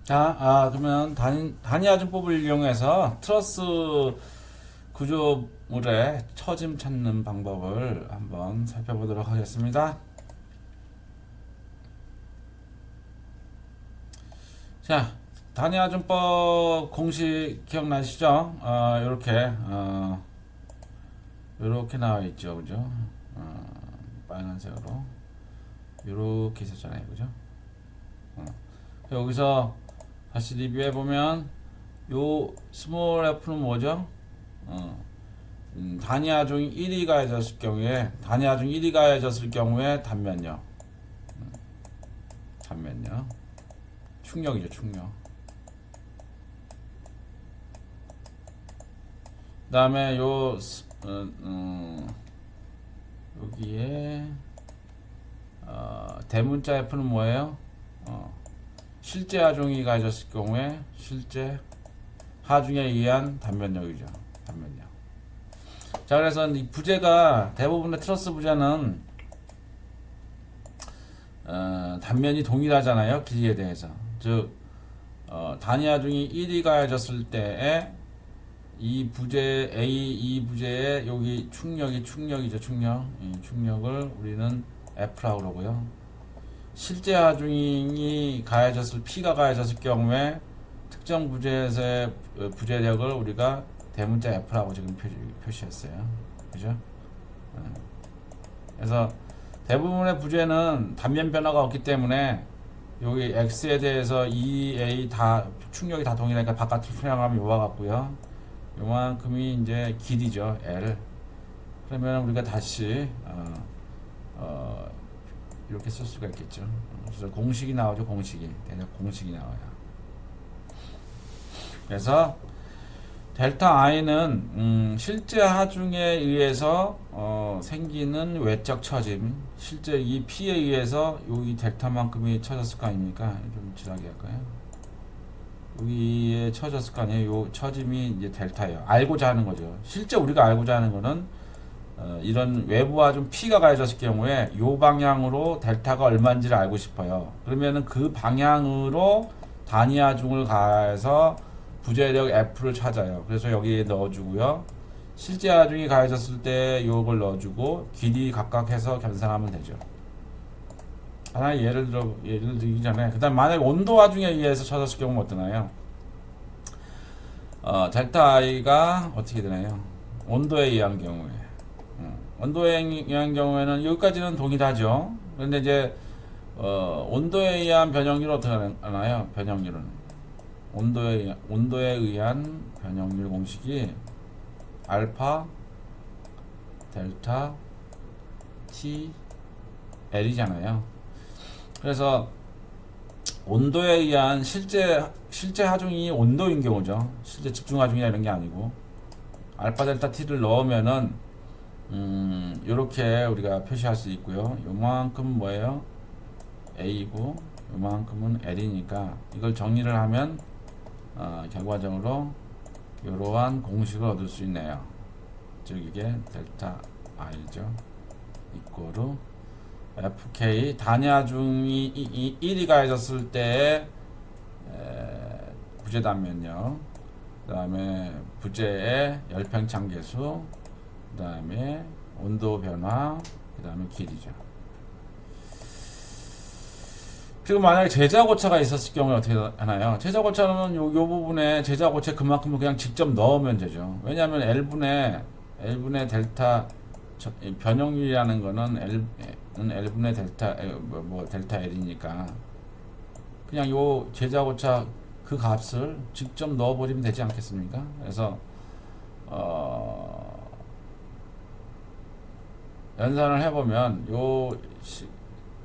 자, 그러면 단위하중법을 이용해서 트러스 구조물의 처짐 찾는 방법을 한번 살펴보도록 하겠습니다. 자, 단위하중법 공식 기억나시죠? 요렇게 나와 있죠, 그죠? 빨간색으로 요렇게 있었잖아요, 그죠? 여기서 다시 리뷰해 보면 요 스몰 f는 뭐죠? 단위하중이 1이 가해졌을 경우에 단면요. 단면요. 충력이죠, 충력. 그 다음에 여기에 대문자 F는 뭐예요? 실제 하중이 가해졌을 경우에 실제 하중에 의한 단면력이죠. 단면력. 자, 그래서 이 부재가 대부분의 트러스 부재는 단면이 동일하잖아요. 길이에 대해서. 즉 단위하중이 1이 가해졌을 때에 이 부재 이 부재의 여기 충력이죠. 이 충력을 우리는 F라고 그러고요. 실제 하중이 P가 가해졌을 경우에 특정 부재에서의 부재력을 우리가 대문자 F라고 지금 표시했어요. 그죠? 그래서 대부분의 부재는 단면 변화가 없기 때문에 여기 X에 대해서 EA 다 충력이 다 동일하니까 바깥으로 표현하면 요와 같고요. 요만큼이 이제 길이죠. L. 그러면 우리가 다시 이렇게 쓸 수가 있겠죠. 그래서 공식이 나오죠. 대략 공식이 나와요. 그래서 델타 I는 실제 하중에 의해서 생기는 외적 처짐, 실제 이 P에 의해서 여기 델타만큼이 쳐졌을 거 아닙니까? 좀 지나게 할까요? 여기에 쳐졌을 거 아니에요? 요 처짐이 이제 델타예요. 알고자 하는 거죠. 실제 우리가 알고자 하는 거는 이런 외부 하중 P가 가해졌을 경우에 요 방향으로 델타가 얼마인지를 알고 싶어요. 그러면은 그 방향으로 단위 하중을 가해서 부재력 F를 찾아요. 그래서 여기에 넣어주고요. 실제 하중이 가해졌을 때 요걸 넣어주고 길이 각각 해서 견상하면 되죠. 하나 예를 들기 전에 그다음 만약 온도 하중에 의해서 쳐졌을 경우는 어떠나요? 델타 I가 어떻게 되나요? 온도에 의한 경우에 온도에 의한 경우에는 여기까지는 동일하죠. 그런데 이제 온도에 의한 변형률은 어떻게 하나요? 변형률은 온도에 의한 변형률 공식이 알파 델타 T L이잖아요. 그래서 온도에 의한 실제 하중이 온도인 경우죠. 실제 집중 하중이나 이런 게 아니고 알파 델타 T를 넣으면은 요렇게 우리가 표시할 수 있고요. 요만큼은 뭐예요? A고 요만큼은 L이니까 이걸 정리를 하면 결과적으로 이러한 공식을 얻을 수 있네요. 즉 이게 델타 I죠. 이꼬르 FK 단위하중이 1이 가해졌을 때의 부재 단면력, 그 다음에 부재의 열팽창계수, 그 다음에 온도 변화, 그 다음에 길이죠. 그리고 만약에 제자고차가 있었을 경우에 어떻게 하나요? 제자고차는 요 부분에 제자고차 그만큼을 그냥 직접 넣으면 되죠. 왜냐하면 L분의 델타 변형률이라는 거는 L분의 델타 델타 L이니까 그냥 요 제자고차 그 값을 직접 넣어버리면 되지 않겠습니까? 그래서 연산을 해보면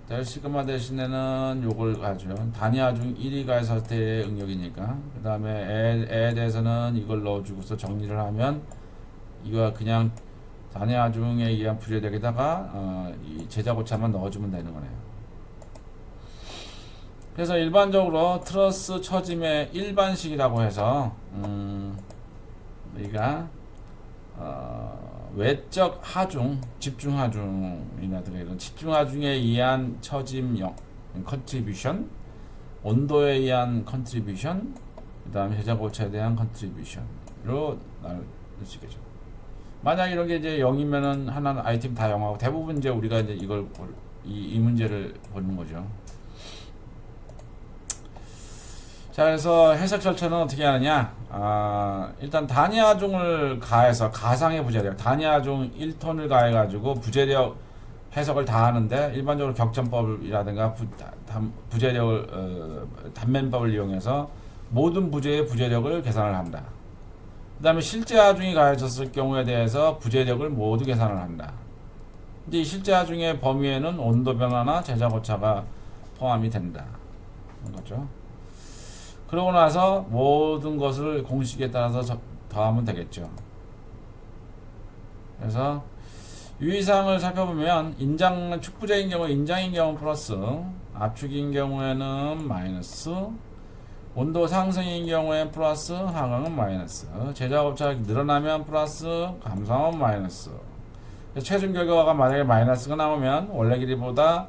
델 시그마 대신에는 요걸 가죠. 단위하중 1이 가해서 때의 응력이니까. 그 다음에 L에 대해서는 이걸 넣어주고서 정리를 하면 이거 그냥 단위하중에 의한 부재력에다가 이 제자고차만 넣어주면 되는 거네요. 그래서 일반적으로 트러스 처짐의 일반식이라고 해서 우리가 외적 하중, 집중 하중이나 이런 집중 하중에 의한 처짐 컨트리뷰션, 온도에 의한 컨트리뷰션, 그 다음에 제작 오차에 대한 컨트리뷰션으로 나눌 수 있겠죠. 만약 이런 게 이제 0이면은 하나는 아이템 다 0하고 대부분 이제 우리가 이제 이걸 이 문제를 보는 거죠. 자, 그래서 해석 절차는 어떻게 하느냐? 일단 단위하중을 가해서 가상의 부재력, 단위하중 1톤을 가해가지고 부재력 해석을 다 하는데 일반적으로 격전법이라든가 부재력을 단면법을 이용해서 모든 부재의 부재력을 계산을 한다. 그 다음에 실제 하중이 가해졌을 경우에 대해서 부재력을 모두 계산을 한다. 근데 이 실제 하중의 범위에는 온도 변화나 제작 오차가 포함이 된다. 거죠. 그러고 나서 모든 것을 공식에 따라서 더하면 되겠죠. 그래서 유의사항을 살펴보면 축부재인 경우 인장인 경우 플러스, 압축인 경우에는 마이너스, 온도 상승인 경우에 플러스, 하강은 마이너스, 제작 오차가 늘어나면 플러스, 감소하면 마이너스. 최종 결과가 만약에 마이너스가 나오면 원래 길이보다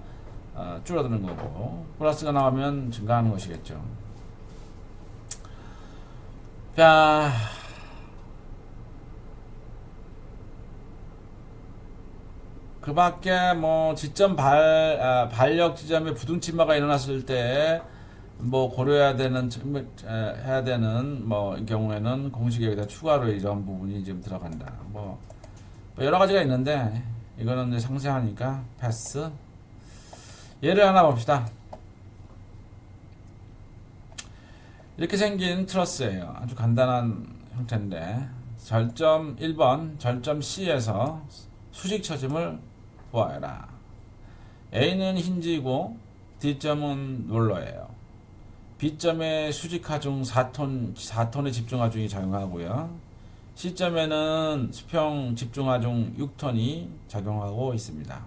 줄어드는 거고, 플러스가 나오면 증가하는 것이겠죠. 자, 그 밖에 뭐 지점 발력 지점에 부등침하가 일어났을 때 뭐 고려해야 되는 해야 되는 뭐 경우에는 공식에 여기다 추가로 이런 부분이 지금 들어간다. 뭐 여러 가지가 있는데 이거는 이제 상세하니까 패스. 예를 하나 봅시다. 이렇게 생긴 트러스예요. 아주 간단한 형태인데 절점 1번 절점 C에서 수직 처짐을 보아라. A는 힌지이고 D점은 롤러예요. B점에 수직 하중 4톤의 집중 하중이 작용하고요. C점에는 수평 집중 하중 6톤이 작용하고 있습니다.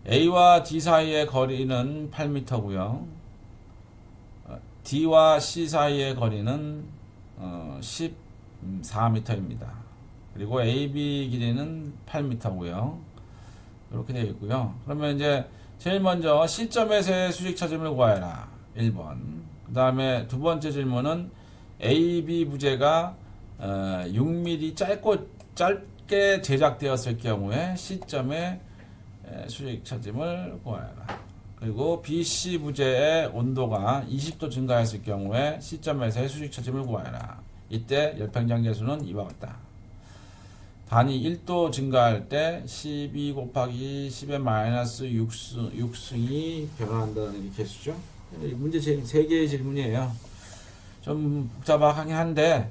A와 D 사이의 거리는 8m고요. D와 C 사이의 거리는 14m입니다. 그리고 AB 길이는 8m고요. 이렇게 되어 있고요. 그러면 이제 제일 먼저 C점에서의 수직 처짐을 구하여라. 1번. 그 다음에 두 번째 질문은 AB 부재가 6mm 짧게 제작되었을 경우에 C점의 수직 처짐을 구하여라. 그리고 BC 부재의 온도가 20도 증가했을 경우에 C점에서의 수직 처짐을 구하여라. 이때 열팽장 계수는 이와 같다. 단위 1도 증가할 때 12 곱하기 10의 마이너스 6승이 변화한다는 게 계수죠. 문제 3개의 질문이에요. 좀 복잡하긴 한데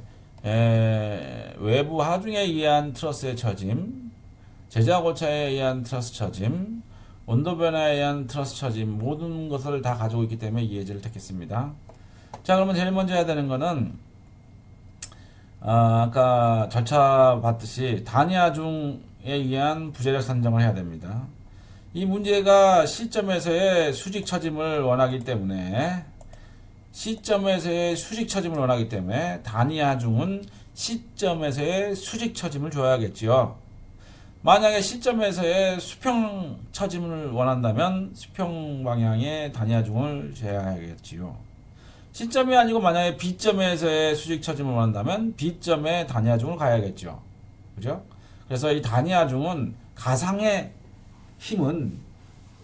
외부 하중에 의한 트러스의 처짐, 제작 오차에 의한 트러스 처짐, 온도 변화에 의한 트러스 처짐 모든 것을 다 가지고 있기 때문에 이 예제를 택했습니다. 자, 그러면 제일 먼저 해야 되는 거는 아까 절차 봤듯이 단위 하중에 의한 부재력 산정을 해야 됩니다. 이 문제가 C점에서의 수직 처짐을 원하기 때문에 단위 하중은 C점에서의 수직 처짐을 줘야겠지요. 만약에 C점에서의 수평 처짐을 원한다면 수평 방향의 단위 하중을 줘야겠지요. C점이 아니고 만약에 B점에서의 수직 처짐을 원한다면 B점의 단위 하중을 가야겠죠. 그죠? 그래서 이 단위 하중은 가상의 힘은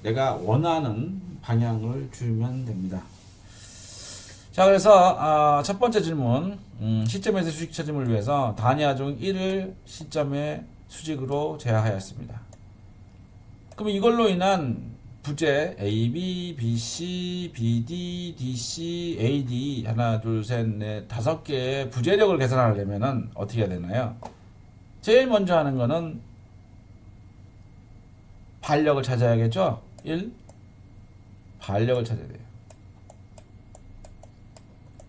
내가 원하는 방향을 주면 됩니다. 자, 그래서 첫 번째 질문, C점에서 수직 처짐을 위해서 단위 하중 1을 C점의 수직으로 제하하였습니다. 그럼 이걸로 인한 부재 AB, BC, BD, DC, AD 하나, 둘, 셋, 넷, 5개의 부재력을 계산하려면 어떻게 해야 되나요? 제일 먼저 하는 거는 발력을 찾아야겠죠? 1. 발력을 찾아야 돼요.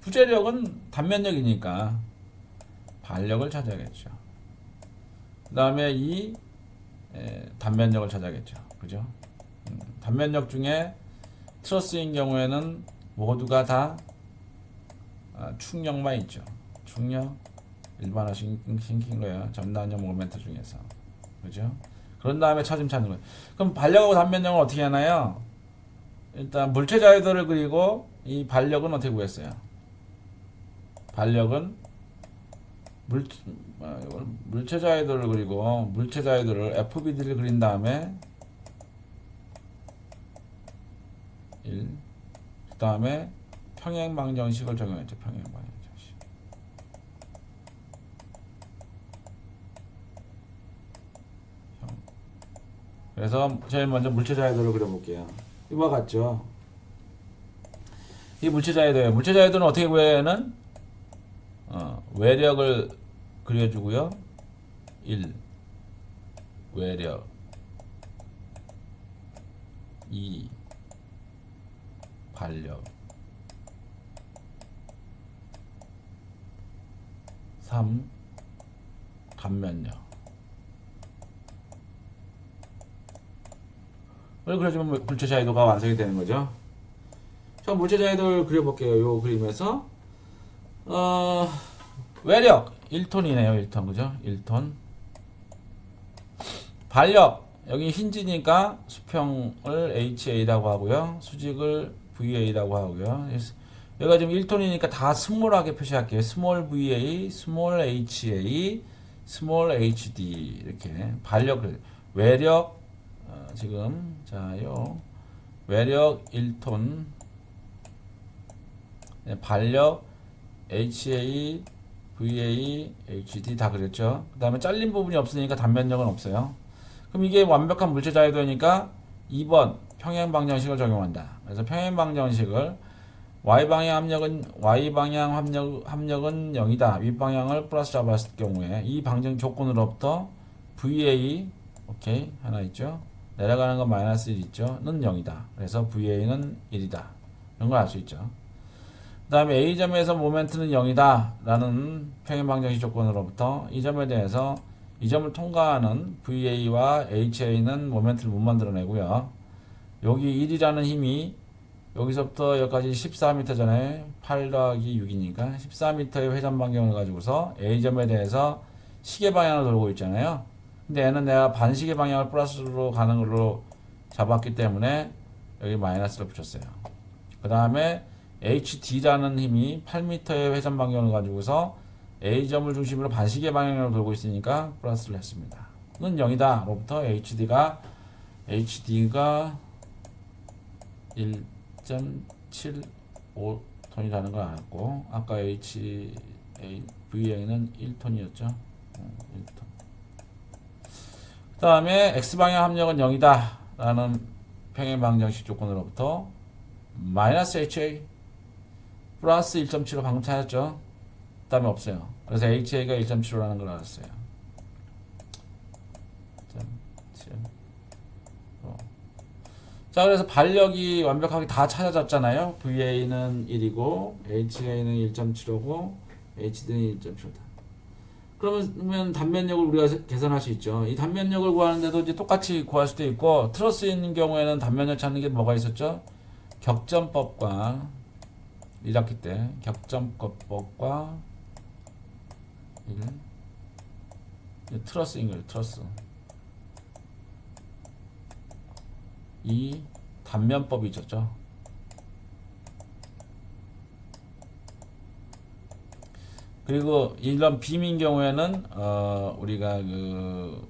부재력은 단면력이니까 발력을 찾아야겠죠. 그 다음에 2. 단면력을 찾아야겠죠. 그죠? 단면력 중에 트러스인 경우에는 모두가 다 축력만 있죠. 축력 일반화 시킨 거예요. 전단력 모멘트 중에서. 그죠? 그런 다음에 처짐 찾는 거예요. 그럼 발력하고 단면력은 어떻게 하나요? 일단 물체 자유도를 그리고 이 반력은 어떻게 구했어요? 반력은 물체 자유도를 그리고 물체 자유도를 FBD를 그린 다음에 1, 그 다음에 평행방정식을 적용했죠. 평행방정식. 그래서 제일 먼저 물체 자유도를 그려볼게요. 이와 같죠. 이 물체 자유도예요. 물체 자유도는 어떻게 구해야는 외력을 그려주고요. 1 외력 2 반력 3 단면력 을 그려주면 물체 자유도가 완성이 되는 거죠. 자, 물체 자유도를 그려볼게요. 요 그림에서 외력 1톤이네요. 1톤 그죠? 1톤 반력 여기 힌지니까 수평을 HA라고 하고요. 수직을 VA라고 하고요. 여기가 지금 1톤이니까 다 스몰하게 표시할게요. 스몰 VA, 스몰 HA, 스몰 HD 이렇게 반력 외력 지금 자요 외력 1톤 반력 HA, VA, HD 다 그랬죠. 그 다음에 잘린 부분이 없으니까 단면력은 없어요. 그럼 이게 완벽한 물체 자유도니까 2번 평행방정식을 적용한다. 그래서 평행방정식을 Y방향 합력은 합력은 0이다. 윗방향을 플러스 잡았을 경우에 이 방정 조건으로부터 VA 오케이 하나 있죠. 내려가는 건 마이너스 1 있죠. 는 0이다. 그래서 VA는 1이다. 이런 걸 알 수 있죠. 그 다음에 A점에서 모멘트는 0이다 라는 평행방정식 조건으로부터 이 점에 대해서 이 점을 통과하는 VA와 HA는 모멘트를 못 만들어내고요. 여기 1이라는 힘이 여기서부터 여기까지 14m잖아요. 8 더하기 6이니까 14m의 회전 반경을 가지고서 A점에 대해서 시계 방향을 돌고 있잖아요. 근데 얘는 내가 반시계 방향을 플러스로 가는 걸로 잡았기 때문에 여기 마이너스를 붙였어요. 그 다음에 HD라는 힘이 8m의 회전 반경을 가지고서 A점을 중심으로 반시계 방향으로 돌고 있으니까 플러스를 했습니다. 는 0이다. 로부터 HD가 1.75톤이라는 걸 알았고 아까 VA는 1톤이었죠. 1톤. 그 다음에 X방향 합력은 0이다 라는 평행방정식 조건으로부터 마이너스 HA 플러스 1.75 방금 찾았죠. 그 다음에 없어요. 그래서 HA가 1.75라는 걸 알았어요. 1.75. 자, 그래서 반력이 완벽하게 다 찾아졌잖아요. VA는 1이고 HA는 1.75고 HD는 1.75다. 그러면 단면력을 우리가 계산할 수 있죠. 이 단면력을 구하는데도 이제 똑같이 구할 수도 있고 트러스 있는 경우에는 단면력 찾는 게 뭐가 있었죠? 격전법과 1학기 때 격전법과 트러스인 거예요. 트러스. 이 단면법이 있었죠. 그리고 이런 빔인 경우에는 우리가 그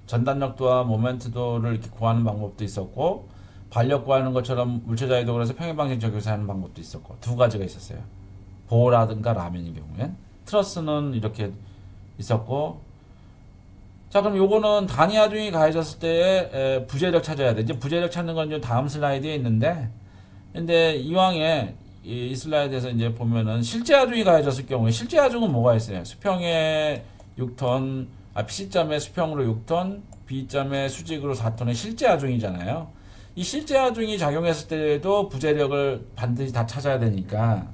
전단력도와 모멘트도를 이렇게 구하는 방법도 있었고 반력 구하는 것처럼 물체 자유도 그래서 평행방정 적용해서 하는 방법도 있었고 두 가지가 있었어요. 보라든가 라면인 경우엔 트러스는 이렇게 있었고 자 그럼 요거는 단위 하중이 가해졌을 때 부재력 찾아야 돼. 이제 부재력 찾는 건 다음 슬라이드에 있는데 근데 이왕에 이 슬라이드에서 이제 보면은 실제 하중이 가해졌을 경우에 실제 하중은 뭐가 있어요? 수평에 6톤 C점에 수평으로 6톤 B점에 수직으로 4톤의 실제 하중이잖아요. 이 실제 하중이 작용했을 때도 부재력을 반드시 다 찾아야 되니까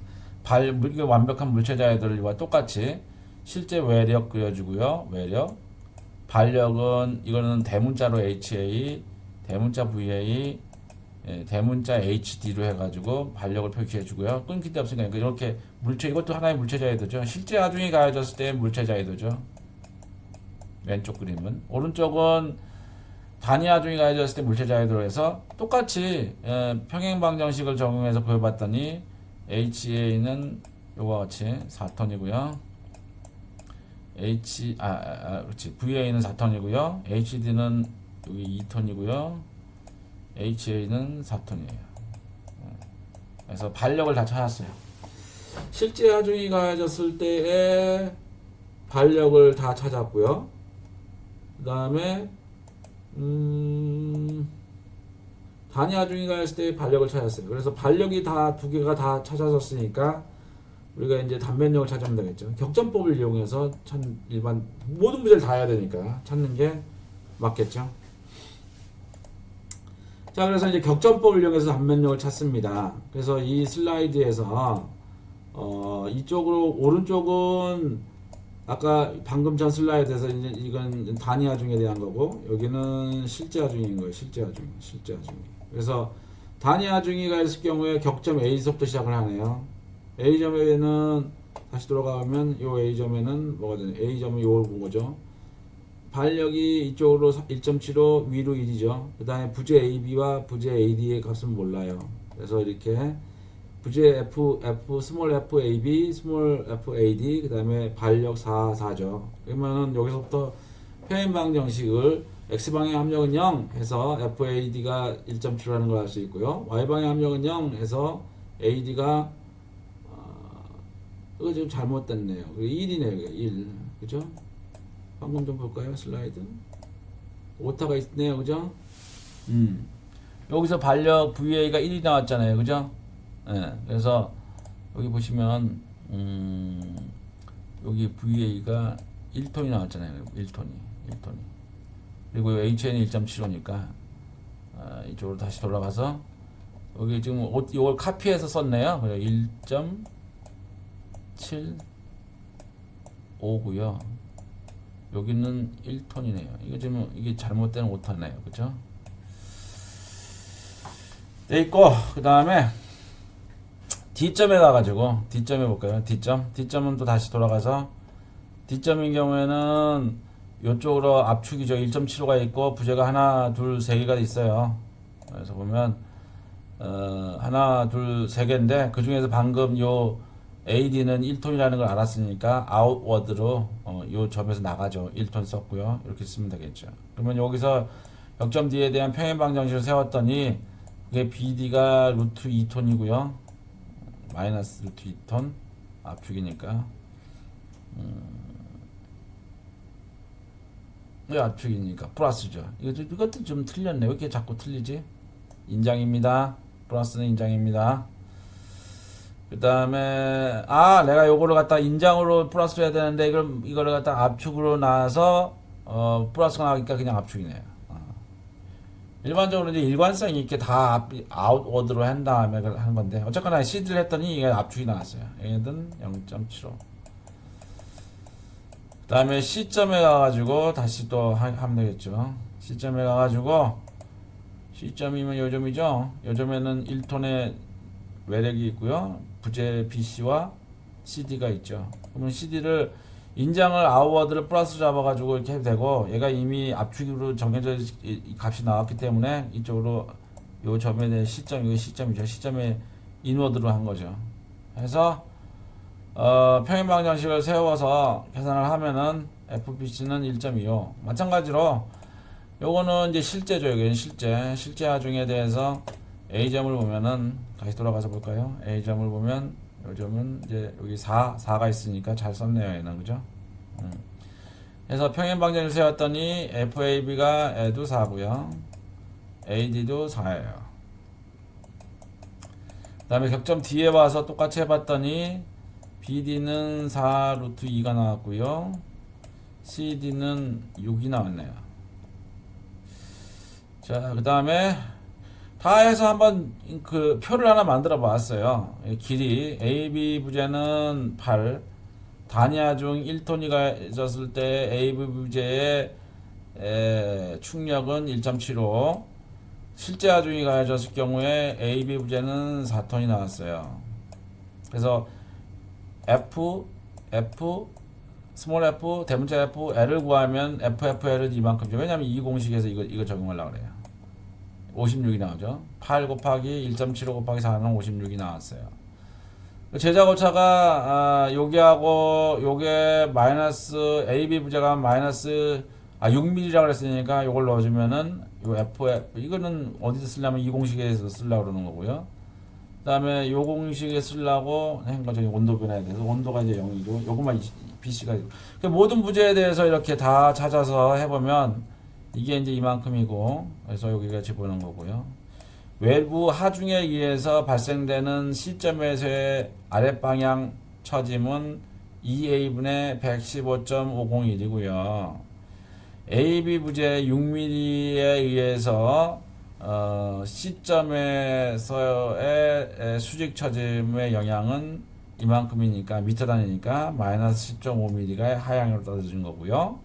완벽한 물체 자유도와 똑같이 실제 외력 그려주고요. 외력 반력은 이거는 대문자로 HA 대문자 VA 대문자 HD로 해가지고 반력을 표기해주고요. 끊길 데 없으니까 이렇게 물체 이것도 하나의 물체 자유도죠. 실제 하중이 가해졌을 때 물체 자유도죠. 왼쪽 그림은 오른쪽은 단위 하중이 가해졌을 때 물체 자유도로 해서 똑같이 평행방정식을 적용해서 구해봤더니 HA는 요와 같이 4톤이고요. 그렇지. VA는 4톤이고요. HD는 여기 2톤이고요. HA는 4톤이에요. 그래서 반력을 다 찾았어요. 실제 하중이 가해졌을 때의 반력을 다 찾았고요. 그 다음에 단위 하중이 가했을 때 반력을 찾았어요. 그래서 반력이 다 두 개가 다 찾아졌으니까 우리가 이제 단면력을 찾으면 되겠죠. 격전법을 이용해서 일반 모든 문제를 다 해야 되니까 찾는 게 맞겠죠. 자, 그래서 이제 격전법을 이용해서 단면력을 찾습니다. 그래서 이 슬라이드에서 이쪽으로 오른쪽은 아까 방금 전 슬라이드에서 이제 이건 단위 하중에 대한 거고 여기는 실제 하중인 거예요. 실제 하중. 그래서 단위 하중이가 있을 경우에 격점 A서부터 시작을 하네요. A점에는 다시 돌아가면 요 A점에는 뭐가 되냐? A점은 요걸 본 거죠. 반력이 이쪽으로 1.75 위로 1이죠. 그 다음에 부재 AB와 부재 AD의 값은 몰라요. 그래서 이렇게 부재 스몰 f AB, 스몰 f AD, 그 다음에 반력 4죠. 그러면은 여기서부터 평행방정식을 X방향 압력은 0 해서 FAD가 1.7라는 걸 알 수 있고요. Y방향 압력은 0 해서 AD가 이거 좀 잘못됐네요. 1이네요. 1. 그죠? 방금 좀 볼까요? 슬라이드. 오타가 있네요. 그죠? 여기서 반력 VA가 1이 나왔잖아요. 그죠? 네. 그래서 여기 보시면 여기 VA가 1톤이 나왔잖아요. 1톤이. 그리고 HN이 1.75니까 이쪽으로 다시 돌아가서 여기 지금 이걸 카피해서 썼네요. 1.75고요. 여기는 1톤이네요. 이거 지금 이게 잘못된 오타네요. 그죠? 돼 있고 그 다음에 D점에 가가지고 D점 해볼까요? D점은 또 다시 돌아가서 D점인 경우에는 이쪽으로 압축이죠. 1.75가 있고 부재가 하나, 둘, 세 개가 있어요. 그래서 보면 하나, 둘, 세 개인데 그 중에서 방금 요 AD는 1톤이라는 걸 알았으니까 아웃워드로 요 점에서 나가죠. 1톤 썼고요. 이렇게 쓰면 되겠죠. 그러면 여기서 역점 D에 대한 평행방정식을 세웠더니 이게 BD가 루트 2톤이고요. 마이너스 루트 2톤 압축이니까 왜 압축이니까 플러스죠. 이것도 좀 틀렸네. 왜 이렇게 자꾸 틀리지? 인장입니다. 플러스는 인장입니다. 그 다음에 내가 요거를 갖다 인장으로 플러스 해야 되는데 이거를 갖다 압축으로 나와서 플러스가 나오니까 그냥 압축이네요. 일반적으로 이제 일관성 있게 다 아웃워드로 한 다음에 하는 건데 어쨌거나 CD를 했더니 이게 압축이 나왔어요. 얘는 0.75. 그 다음에 C점에 가가지고 다시 또 하면 되겠죠. C점에 가가지고 C점이면 요점이죠. 요점에는 1톤의 외력이 있고요. 부재 BC와 CD가 있죠. 그러면 CD를 인장을 아웃워드를 플러스 잡아가지고 이렇게 해도 되고 얘가 이미 압축으로 정해져 값이 나왔기 때문에 이쪽으로 요 점에 대해 C점, 이거 C점이죠. C점에 인워드로 한 거죠. 해서 평행방정식을 세워서 계산을 하면은 FBC는 1.25. 마찬가지로 요거는 이제 실제죠. 여기는 실제 하중에 대해서 A점을 보면은 다시 돌아가서 볼까요? A점을 보면 요 점은 이제 여기 4가 있으니까 잘 썼네요. 얘는 그죠? 그래서 평행방정식을 세웠더니 FAB가 애도 4고요. AD도 4예요. 그 다음에 격점 D에 와서 똑같이 해봤더니 BD는 4 루트 2가 나왔고요. CD는 6이 나왔네요. 자, 그 다음에 다 해서 한번 그 표를 하나 만들어 봤어요. 길이 AB 부재는 8, 단위 하중 1톤이 가졌을 때 AB 부재의 충력은 1.75, 실제 하중이 가해졌을 경우에 AB 부재는 4톤이 나왔어요. 그래서 F, 스몰 f, 대문자 f, l을 구하면 ffl은 이만큼이죠. 왜냐면 이 공식에서 이거 적용하려고 그래요. 56이 나오죠. 8 곱하기 1.75 곱하기 4는 56이 나왔어요. 제자고차가 요게하고 요게 마이너스 AB 부재가 마이너스 6mm라고 그랬으니까 요걸 넣어주면은 요 FF 이거는 어디서 쓰려면 이 공식에서 쓰려고 그러는 거고요. 그 다음에 요 공식에 쓰려고 한 거죠. 온도 변화에 대해서 온도가 이제 0이고 요것만 BC가 모든 부재에 대해서 이렇게 다 찾아서 해보면 이게 이제 이만큼이고 그래서 여기가 집어넣은 거고요. 외부 하중에 의해서 발생되는 시점에서의 아랫방향 처짐은 2A분의 115.501이고요. AB 부재 6mm에 의해서 시점에서의 수직 처짐의 영향은 이만큼이니까 미터 단위니까 마이너스 10.5mm가 하향으로 떨어진 거고요.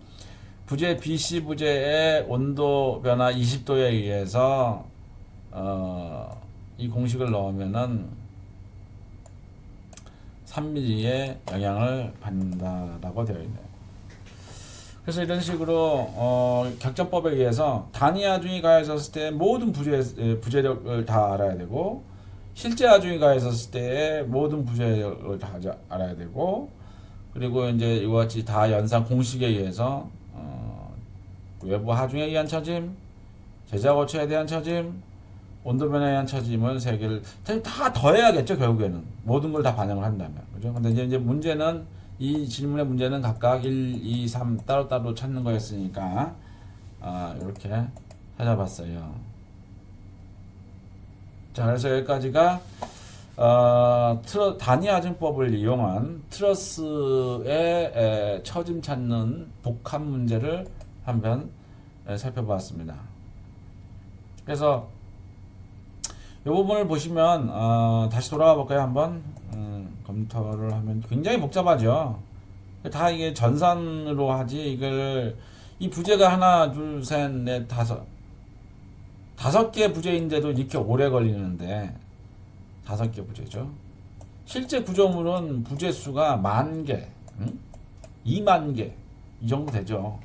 부재 BC 부재의 온도 변화 20도에 의해서 이 공식을 넣으면은 3mm의 영향을 받는다라고 되어 있네요. 그래서 이런 식으로 격전법에 의해서 단위 하중이 가해졌을 때 모든 부재력을 다 알아야 되고 실제 하중이 가해졌을 때 모든 부재력을 다 알아야 되고 그리고 이제 이와 같이 다 연산 공식에 의해서 외부 하중에 의한 처짐, 제자고체에 대한 처짐, 온도 변화에 의한 처짐을 세 개를 다 더해야겠죠. 결국에는 모든 걸 다 반영을 한다면 그죠? 근데 이제 문제는 이 질문의 문제는 각각 1, 2, 3 따로따로 찾는 거였으니까 이렇게 찾아봤어요. 자, 그래서 여기까지가 단위 하중법을 이용한 트러스의 처짐 찾는 복합 문제를 한번 살펴봤습니다. 그래서 이 부분을 보시면 다시 돌아가 볼까요? 한번 검토를 하면 굉장히 복잡하죠. 다 이게 전산으로 하지 이걸 이 부재가 하나 둘셋넷 다섯 개 부재인데도 이렇게 오래 걸리는데 5개 부재죠. 실제 구조물은 부재 수가 10,000개, 20,000개 이 정도 되죠.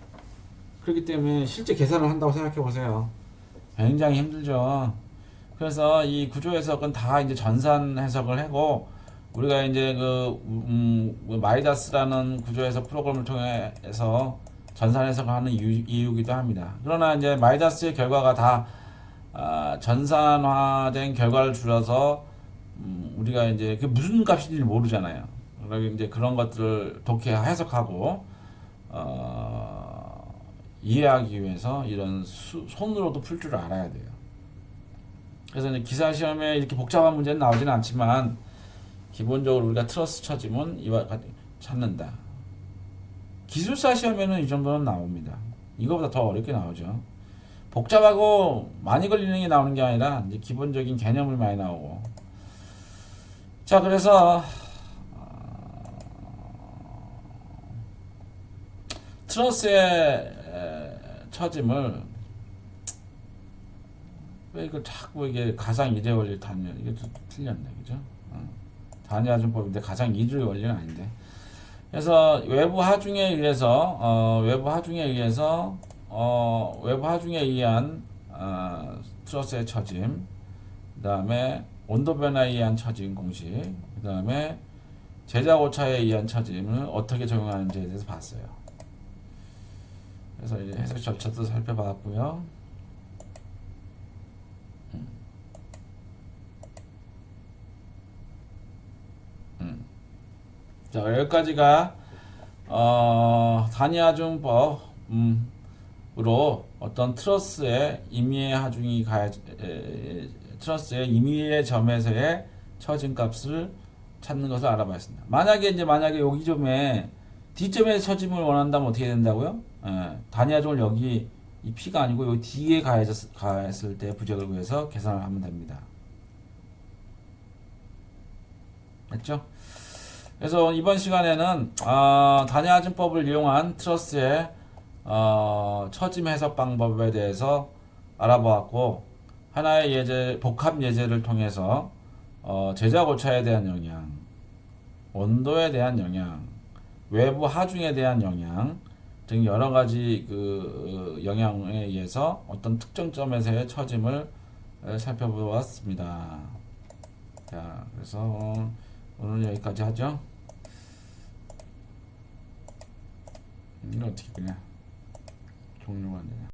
그렇기 때문에 실제 계산을 한다고 생각해 보세요. 굉장히 힘들죠. 그래서 이 구조 해석은 다 이제 전산 해석을 하고 우리가 이제 마이다스라는 구조 해석 프로그램을 통해서 전산 해석을 하는 이유기도 합니다. 그러나 이제 마이다스의 결과가 다 전산화된 결과를 줄여서 우리가 이제 그게 무슨 값인지 모르잖아요. 그러니까 이제 그런 것들을 독해 해석하고 이해하기 위해서 이런 손으로도 풀 줄 알아야 돼요. 그래서 이제 기사 시험에 이렇게 복잡한 문제는 나오지는 않지만 기본적으로 우리가 트러스 처짐은 이와 같이 찾는다. 기술사 시험에는 이 정도는 나옵니다. 이거보다 더 어렵게 나오죠. 복잡하고 많이 걸리는 게 나오는 게 아니라 이제 기본적인 개념을 많이 나오고. 자, 그래서 트러스의 처짐을 왜 이걸 자꾸 이게 가상 이대 원리를 다냐 이게 또 틀렸네, 그죠? 단위 하중법인데 가상 이대 원리는 아닌데. 그래서 외부 하중에 의한 트러스의 처짐, 그 다음에 온도 변화에 의한 처짐 공식, 그 다음에 제자 오차에 의한 처짐을 어떻게 적용하는지에 대해서 봤어요. 그래서 이제 해석 절차도 살펴봤고요. 자, 여기까지가 단위 하중법으로 어떤 트러스의 임의의 하중이 트러스의 임의의 점에서의 처짐값을 찾는 것을 알아봤습니다. 만약에 여기 점에 D점의 처짐을 원한다면 어떻게 된다고요? 단위 하중을 여기 이 P가 아니고 여기 D에 가했을 때 부적을 구해서 계산을 하면 됩니다. 됐죠? 그래서 이번 시간에는 단위 하중법을 이용한 트러스의 처짐 해석 방법에 대해서 알아보았고, 하나의 예제, 복합 예제를 통해서 제자 고차에 대한 영향, 온도에 대한 영향, 외부 하중에 대한 영향 등 여러 가지 그 영향에 의해서 어떤 특정 점에서의 처짐을 살펴보았습니다. 자, 그래서 오늘 여기까지 하죠. 이거 어떻게 그냥 종료가 안 되냐?